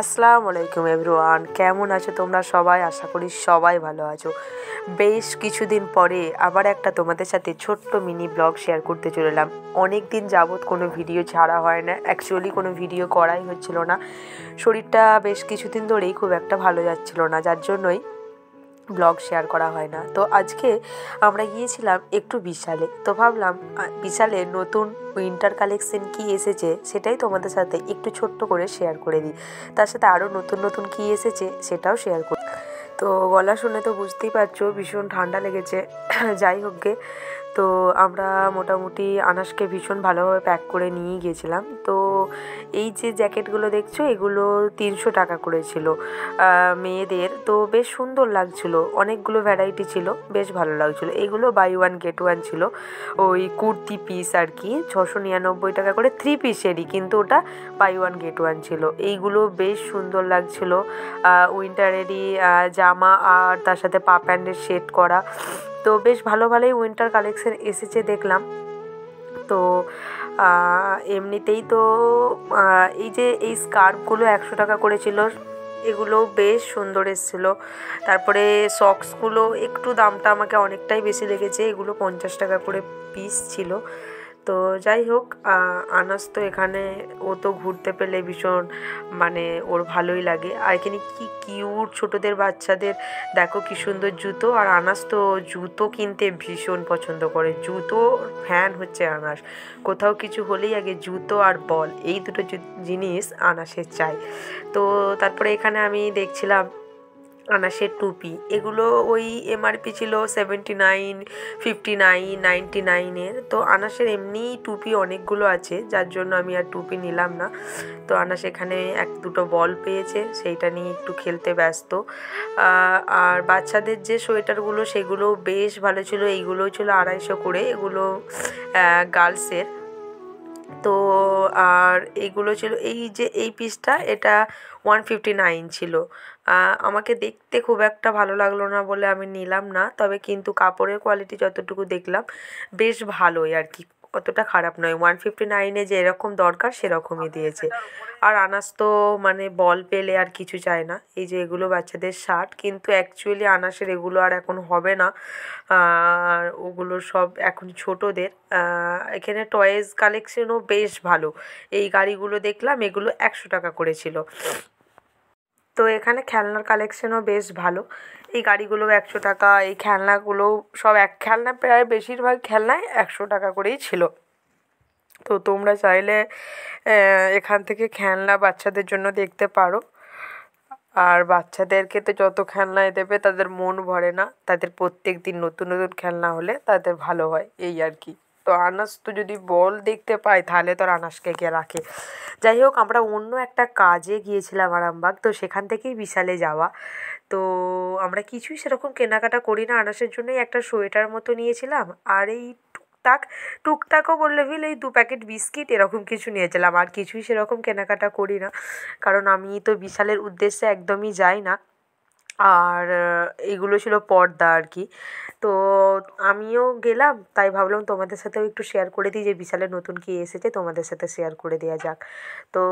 আসসালামু আলাইকুম এভরিওয়ান, কেমন আছো তোমরা সবাই? আশা করি সবাই ভালো আছো। বেশ কিছুদিন পরে আবার একটা তোমাদের সাথে ছোট্ট মিনি ব্লগ শেয়ার করতে চলে এলাম। অনেক দিন যাবৎ কোনো ভিডিও ছাড়া হয় না, অ্যাকচুয়ালি কোনো ভিডিও করাই হচ্ছিল না। শরীরটা বেশ কিছুদিন ধরেই খুব একটা ভালো যাচ্ছিল না, যার জন্যই ব্লগ শেয়ার করা হয় না। তো আজকে আমরা গিয়েছিলাম একটু বিশালে, তো ভাবলাম বিশালে নতুন উইন্টার কালেকশন কি এসেছে সেটাই তোমাদের সাথে একটু ছোট্ট করে শেয়ার করে দিই। তার সাথে আরও নতুন নতুন কি এসেছে সেটাও শেয়ার করি। তো গলা শুনে তো বুঝতেই পারছো ভীষণ ঠান্ডা লেগেছে। যাই হোক গে, তো আমরা মোটামুটি আনাসকে ভীষণ ভালোভাবে প্যাক করে নিয়ে গিয়েছিলাম। তো এই যে জ্যাকেটগুলো দেখছো এগুলো 300 টাকা করে ছিল মেয়েদের। তো বেশ সুন্দর লাগছিল, অনেকগুলো ভ্যারাইটি ছিল, বেশ ভালো লাগছিলো। এগুলো বাই ওয়ান গেট ওয়ান ছিল, ওই কুর্তি পিস আর কি, 699 টাকা করে, 3 পিসেরই, কিন্তু ওটা বাই ওয়ান গেট ওয়ান ছিল। এইগুলো বেশ সুন্দর লাগছিল, উইন্টারেরই জামা আর তার সাথে পা প্যান্টের সেট করা। তো বেশ ভালো ভালোই উইন্টার কালেকশন এসেছে দেখলাম। তো এমনিতেই তো এই যে এই স্কার্ফগুলো 100 টাকা করেছিল, এগুলো বেশ সুন্দর এসেছিলো। তারপরে সক্সগুলো একটু দামটা আমাকে অনেকটাই বেশি লেগেছে, এগুলো 50 টাকা করে পিস ছিল। তো যাই হোক, আনাস তো এখানে, ও তো ঘুরতে পেলে ভীষণ মানে ওর ভালোই লাগে। আর এখানে কি কিউট ছোটোদের বাচ্চাদের দেখো কি সুন্দর জুতো। আর আনাস তো জুতো কিনতে ভীষণ পছন্দ করে, জুতো ফ্যান হচ্ছে আনাস। কোথাও কিছু হলেই আগে জুতো আর বল, এই দুটো জিনিস আনাসের চাই। তো তারপরে এখানে আমি দেখছিলাম আনাসের টুপি, এগুলো ওই এমআরপি ছিল 79, 59, 99-এর। তো আনাসের এমনি টুপি অনেকগুলো আছে, যার জন্য আমি আর টুপি নিলাম না। তো আনাস এখানে 1-2টো বল পেয়েছে, সেইটা নিয়ে একটু খেলতে ব্যস্ত। আর বাচ্চাদের যে সোয়েটারগুলো সেগুলো বেশ ভালো ছিল, এইগুলোও ছিল 250 করে, এগুলো গার্লসের। তো আর এইগুলো ছিল, এই যে এই পিসটা এটা 159 ছিল। আমাকে দেখতে খুব একটা ভালো লাগলো না বলে আমি নিলাম না, তবে কিন্তু কাপড়ের কোয়ালিটি যতটুকু দেখলাম বেশ ভালোই আর কি, অতটা খারাপ নয়। 159-এ যে এরকম দরকার সেরকমই দিয়েছে। আর আনাস তো মানে বল পেলে আর কিছু চায় না। এই যে এগুলো বাচ্চাদের শার্ট, কিন্তু অ্যাকচুয়ালি আনাসের এগুলো আর এখন হবে না, আর ওগুলো সব এখন ছোটোদের। এখানে টয়েস কালেকশনও বেশ ভালো, এই গাড়িগুলো দেখলাম, এগুলো 100 টাকা করেছিল। তো এখানে খেলনার কালেকশনও বেশ ভালো, এই গাড়িগুলো 100 টাকা, এই খেলনাগুলো সব খেলনা প্রায় বেশিরভাগ খেলনায় 100 টাকা করেই ছিল। তো তোমরা চাইলে এখান থেকে খেলনা বাচ্চাদের জন্য দেখতে পারো। আর বাচ্চাদেরকে তো যত খেলনায় দেবে তাদের মন ভরে না, তাদের প্রত্যেক দিন নতুন নতুন খেলনা হলে তাদের ভালো হয়, এই আর কি। তো আনাস তো যদি বল দেখতে পায় তাহলে তো আর আনাসকে কে রাখে। যাই হোক, আমরা অন্য একটা কাজে গিয়েছিলাম আরামবাগ, তো সেখান থেকেই বিশালে যাওয়া। তো আমরা কিছুই সেরকম কেনাকাটা করি না, আনাসের জন্যই একটা সোয়েটার মতো নিয়েছিলাম, আর এই টুকটাক, টুকটাকও বললে ভুল, এই 2 প্যাকেট বিস্কিট এরকম কিছু নিয়েছিলাম, আর কিছুই সেরকম কেনাকাটা করি না, কারণ আমি তো বিশালের উদ্দেশ্যে একদমই যাই না। আর এগুলো ছিল পর্দা আর কি। তো আমিও গেলাম, তাই ভাবলাম তোমাদের সাথেও একটু শেয়ার করে দিই যে বিশালে নতুন কী এসেছে, তোমাদের সাথে শেয়ার করে দেওয়া যাক। তো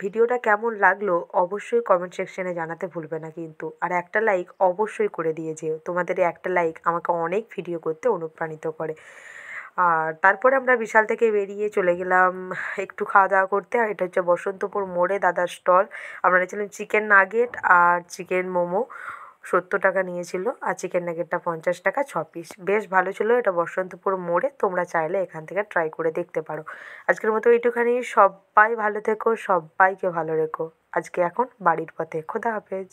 ভিডিওটা কেমন লাগলো অবশ্যই কমেন্ট সেকশনে জানাতে ভুলবে না কিন্তু, আর একটা লাইক অবশ্যই করে দিয়ে যেও, তোমাদের এই একটা লাইক আমাকে অনেক ভিডিও করতে অনুপ্রাণিত করে। আর তারপরে আমরা বিশাল থেকে বেরিয়ে চলে গেলাম একটু খাওয়া দাওয়া করতে, আর এটা হচ্ছে বসন্তপুর মোড়ে দাদার স্টল। আমরা নিয়েছিলাম চিকেন নাগেট আর চিকেন মোমো, 70 টাকা নিয়েছিল, আর চিকেন নাগেটটা 50 টাকা 6 পিস, বেশ ভালো ছিল। এটা বসন্তপুর মোড়ে, তোমরা চাইলে এখান থেকে ট্রাই করে দেখতে পারো। আজকের মতো এইটুখানি, সবাই ভালো থেকো, সবাইকে ভালো রেখো। আজকে এখন বাড়ির পথে, খোদা হাফেজ।